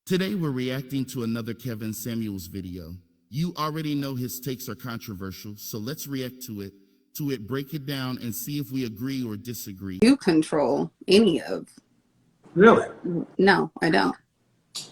Today we're reacting to another Kevin Samuels video. You already know his takes are controversial, so let's react to it, break it down, and see if we agree or disagree. You control any of. Really? No, I don't.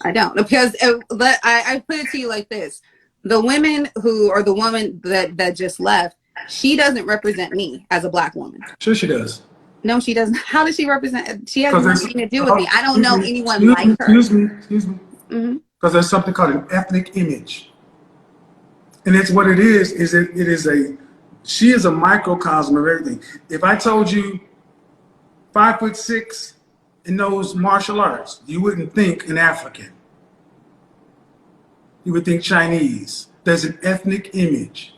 I don't. Because I put it to you like this. The women who, or the woman that just left, she doesn't represent me as a Black woman. Sure she does. No, she doesn't. How does she represent? She has nothing to do with me. I don't know anyone excuse like me, her. Excuse me. Because there's something called an ethnic image. And it's what it is she is a microcosm of everything. If I told you 5'6" and knows martial arts, you wouldn't think an African. You would think Chinese. There's an ethnic image.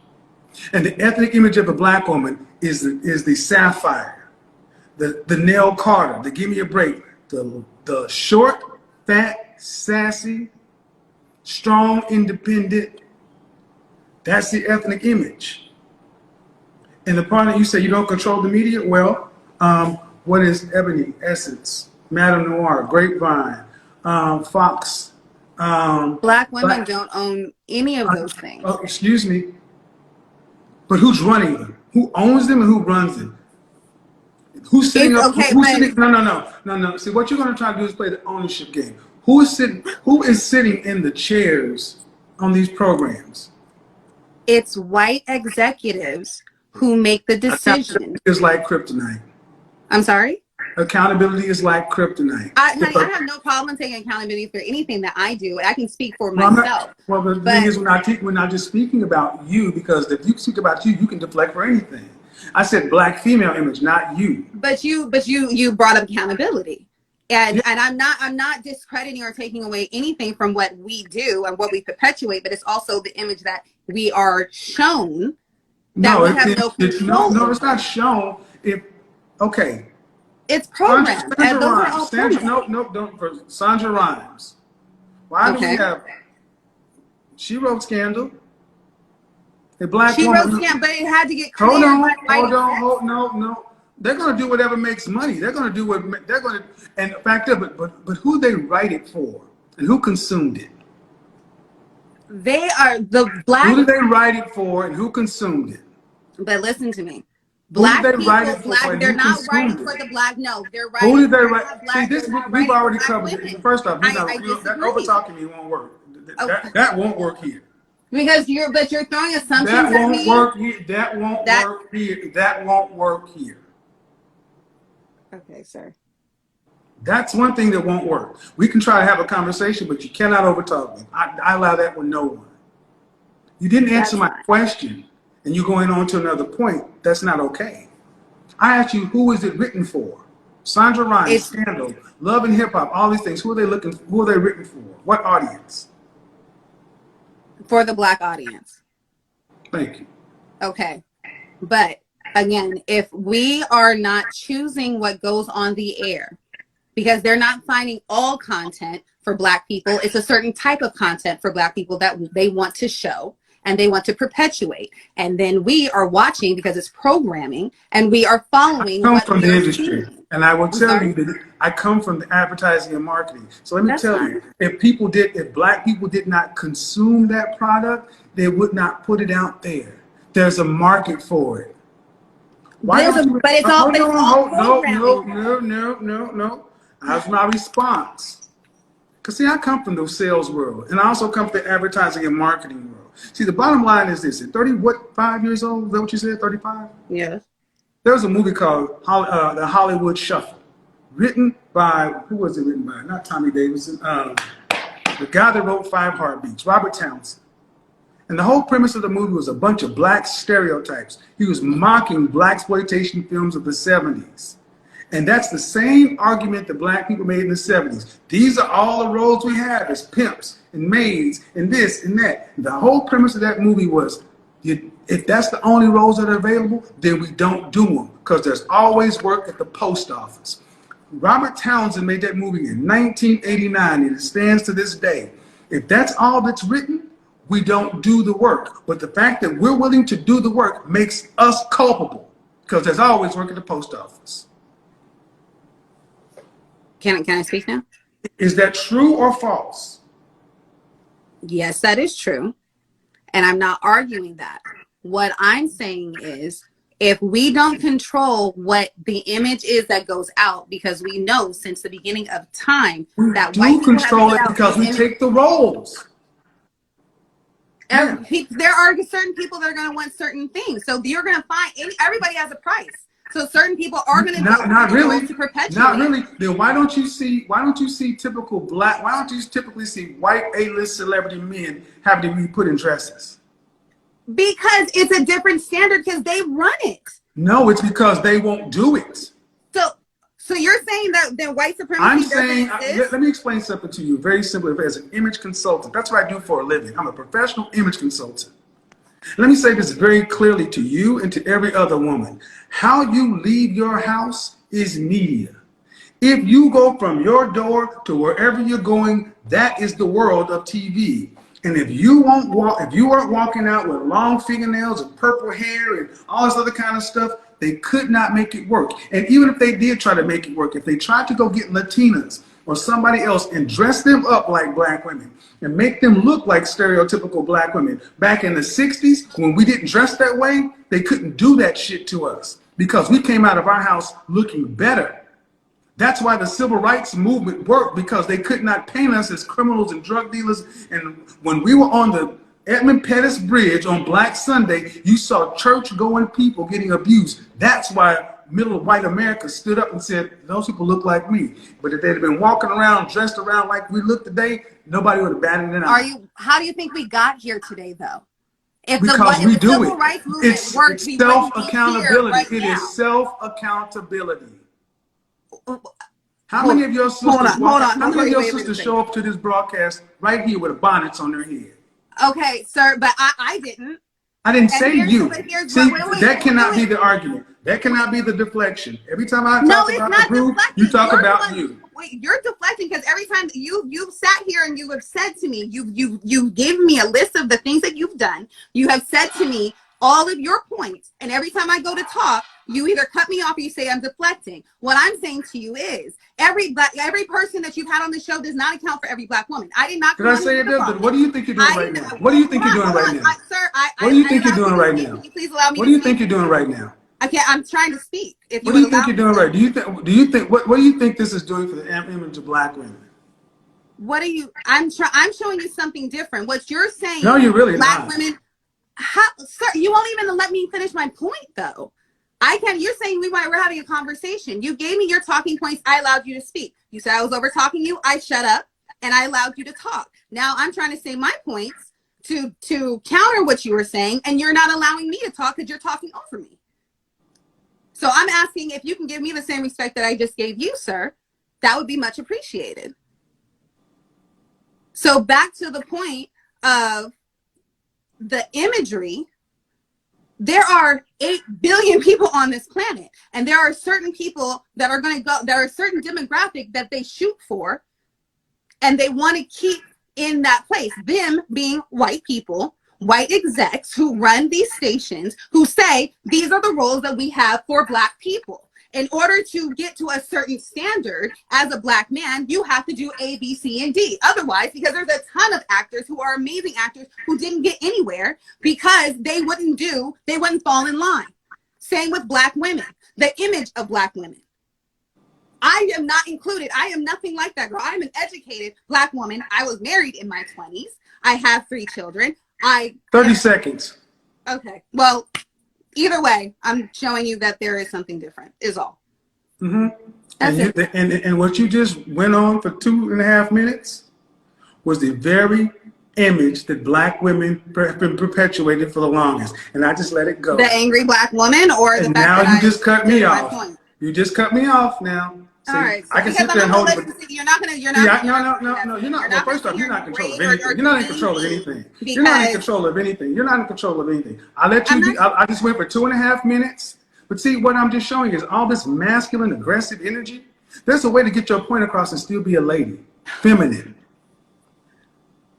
And the ethnic image of a Black woman is the sapphire, the nail Carter, the give me a break, the short, fat, sassy, strong, independent. That's the ethnic image. And the part that you say you don't control the media, well, what is Ebony, Essence, Madame Noir, Grapevine, Fox? Black women don't own any of those things. Oh, excuse me. But who's running them? Who owns them and who runs them? Who's sitting up? Okay, No. See, what you're going to try to do is play the ownership game. Who is sitting in the chairs on these programs? It's white executives who make the decision. It's like kryptonite. I'm sorry? Accountability is like kryptonite. Honey, I have no problem taking accountability for anything that I do. I can speak for myself. The thing is, we're not just speaking about you, because if you speak about you, you can deflect for anything. I said Black female image, not you. But you brought up accountability. And I'm not discrediting or taking away anything from what we do and what we perpetuate, but it's also the image that we are shown that we have no control. No, it's not shown. Okay. It's programmed. Sandra Rhimes. Why do we have? She wrote Scandal. A Black woman. She wrote Scandal, but it had to get cleared. No. They're going to do whatever makes money. They're going to do what they're going to. And the fact is, but who they write it for and who consumed it? They are the Black. Who did they write it for and who consumed it? But listen to me. Black people, they're not writing for the Black. No, they're writing. Who did they write? See, this we've already covered it. First off, that over talking me won't work. That won't work here. Because you're throwing assumptions at me. That won't work here. That won't work here. Okay, sir. That's one thing that won't work. We can try to have a conversation, but you cannot overtalk me. I allow that with no one. You didn't answer my question, and you're going on to another point. That's not okay. I asked you, who is it written for? Sandra Rhimes, Scandal, Love and Hip Hop, all these things. Who are they written for? What audience? For the Black audience. Thank you. Okay. But again, if we are not choosing what goes on the air, because they're not finding all content for Black people, it's a certain type of content for Black people that they want to show and they want to perpetuate. And then we are watching because it's programming and we are following. I come from the industry, and I will tell you that I come from the advertising and marketing. So let me tell you, if Black people did not consume that product, they would not put it out there. There's a market for it. But it's all No. That's my response. Because see, I come from the sales world, and I also come from the advertising and marketing world. See, the bottom line is this: at 5 years old? Is that what you said? 35? Yes. There was a movie called The Hollywood Shuffle, written by, who was it written by? Not Tommy Davidson. The guy that wrote 5 Heartbeats, Robert Townsend. And the whole premise of the movie was a bunch of Black stereotypes. He was mocking Blaxploitation films of the 70s. And that's the same argument that Black people made in the 70s. These are all the roles we have as pimps and maids and this and that. And the whole premise of that movie was, if that's the only roles that are available, then we don't do them, because there's always work at the post office. Robert Townsend made that movie in 1989, and it stands to this day. If that's all that's written, we don't do the work. But the fact that we're willing to do the work makes us culpable, because there's always work at the post office. Can I speak now? Is that true or false? Yes, that is true. And I'm not arguing that. What I'm saying is, if we don't control what the image is that goes out, because we know since the beginning of time We that white do people have control put it out because the we image. take the roles. Yeah. There are certain people that are going to want certain things. So you're going to find everybody has a price. So certain people are going to go Not for the role really. to perpetuate. Not really. Then why don't you see typical black, why don't you typically see white A-list celebrity men having to be put in dresses? Because it's a different standard because they run it. No, it's because they won't do it. So you're saying that white supremacy I'm doesn't saying, exist? let me explain something to you very simply. As an image consultant, that's what I do for a living. I'm a professional image consultant. Let me say this very clearly to you and to every other woman. How you leave your house is media. If you go from your door to wherever you're going, that is the world of TV. And if you aren't walking out with long fingernails and purple hair and all this other kind of stuff, they could not make it work. And even if they did try to make it work, if they tried to go get Latinas or somebody else and dress them up like black women and make them look like stereotypical black women back in the 60s when we didn't dress that way, they couldn't do that shit to us because we came out of our house looking better. That's why the civil rights movement worked, because they could not paint us as criminals and drug dealers. And when we were on the Edmund Pettus Bridge on Black Sunday, you saw church-going people getting abused. That's why middle white America stood up and said, those people look like me. But if they'd have been walking around, dressed around like we look today, nobody would have batted an eye. How do you think we got here today, though? If Because the we do civil it. rights movement It's worked, we wouldn't be here self-accountability. right It now. is self-accountability. How Hold many of your sisters on. show up to this broadcast right here with bonnets on their head? Okay, sir, but I didn't. I didn't say you. See, Wait, that cannot be the argument. That cannot be the deflection. Every time I No, talk it's about not the group, deflecting. you talk You're about you. Wait, you're deflecting because every time you've sat here and you have said to me, you gave me a list of the things that you've done. You have said to me all of your points, and every time I go to talk, you either cut me off or you say I'm deflecting. What I'm saying to you is every person that you've had on the show does not account for every black woman. I did not. Did I say it does? What do you think you're doing right now? What do you think you're doing right now? Sir, what do you think you're doing right now? Can you please allow me what to do you speak? think you're doing right now? I'm trying to speak. If What do you think you're doing right? Do you think what do you think this is doing for the image of black women? What are you? I'm showing you something different. What you're saying? No, you're really black not. women. Sir, you won't even let me finish my point, though. You're saying we're having a conversation. You gave me your talking points. I allowed you to speak. You said I was over talking you. I shut up and I allowed you to talk. Now I'm trying to say my points to counter what you were saying, and you're not allowing me to talk because you're talking over me. So I'm asking if you can give me the same respect that I just gave you, sir. That would be much appreciated. So back to the point of the imagery, there are 8 billion people on this planet, and there are certain people that are going to go, there are certain demographic that they shoot for, and they want to keep in that place, them being white people, white execs who run these stations, who say these are the roles that we have for black people. In order to get to a certain standard as a black man, you have to do A, B, C, and D. Otherwise, because there's a ton of actors who are amazing actors who didn't get anywhere because they wouldn't fall in line. Same with black women, the image of black women. I am not included. I am nothing like that, girl. I'm an educated black woman. I was married in my 20s. I have 3 children. 30 seconds. Okay. Well, either way, I'm showing you that there is something different, is all. Mm-hmm. That's it. And what you just went on for 2.5 minutes was the very image that black women have been perpetuated for the longest. And I just let it go. The angry black woman, or the and fact now that you just cut me off. Point. You just cut me off now. See, all right. So I can sit there and hold it. You're not going to. No, you're not. Well, first off, you're not in control of anything. You're not in control of anything. You're not in control of anything. You're not in control of anything. I just went for 2.5 minutes. But see, what I'm just showing is all this masculine, aggressive energy. There's a way to get your point across and still be a lady, feminine.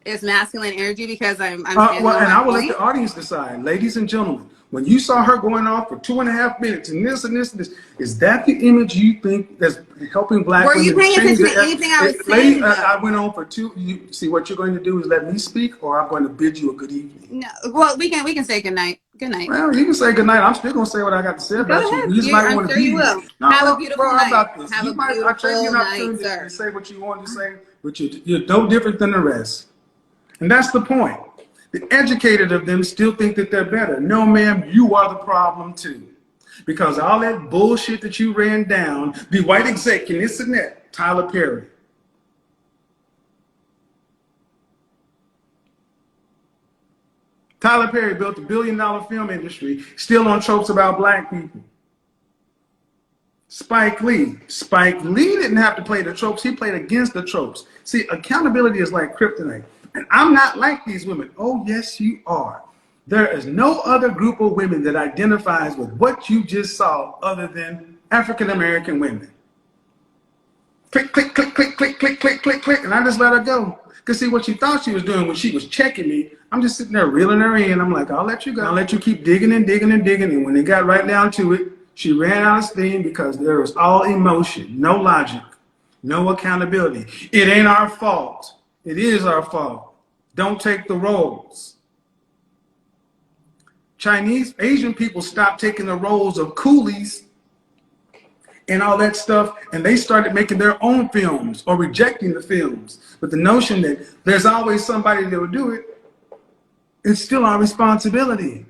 it's masculine energy because I'm Well, standing on and my I will let point. the audience decide. Ladies and gentlemen, when you saw her going off for 2.5 minutes and this and this and this, is that the image you think that's helping black Were you women paying change attention to anything I was lady, saying, though? I went on for you see what you're going to do is let me speak, or I'm going to bid you a good evening. No. Well, we can say good night. Good night. Well, you can say good night. I'm still going to say what I got to say Go about you. ahead. You just might I'm want to sure be you here. will. No, Have a well, beautiful how night. about this? Have You a might. I tell you an beautiful night, opportunity sir. to say what you want to say, but you're no different than the rest. And that's the point. The educated of them still think that they're better. No, ma'am, you are the problem too. Because all that bullshit that you ran down, the white exec and this and that, Tyler Perry. Tyler Perry built a $1 billion film industry, still on tropes about black people. Spike Lee. Spike Lee didn't have to play the tropes. He played against the tropes. See, accountability is like kryptonite. And I'm not like these women. Oh, yes, you are. There is no other group of women that identifies with what you just saw other than African American women. Click, click, click, click, click, click, click, click, click. And I just let her go. Because see, what she thought she was doing when she was checking me, I'm just sitting there reeling her in. I'm like, I'll let you go. I'll let you keep digging and digging and digging. And when it got right down to it, she ran out of steam because there was all emotion, no logic, no accountability. It ain't our fault. It is our fault. Don't take the roles. Chinese, Asian people stopped taking the roles of coolies and all that stuff, and they started making their own films or rejecting the films. But the notion that there's always somebody that will do it, it's still our responsibility.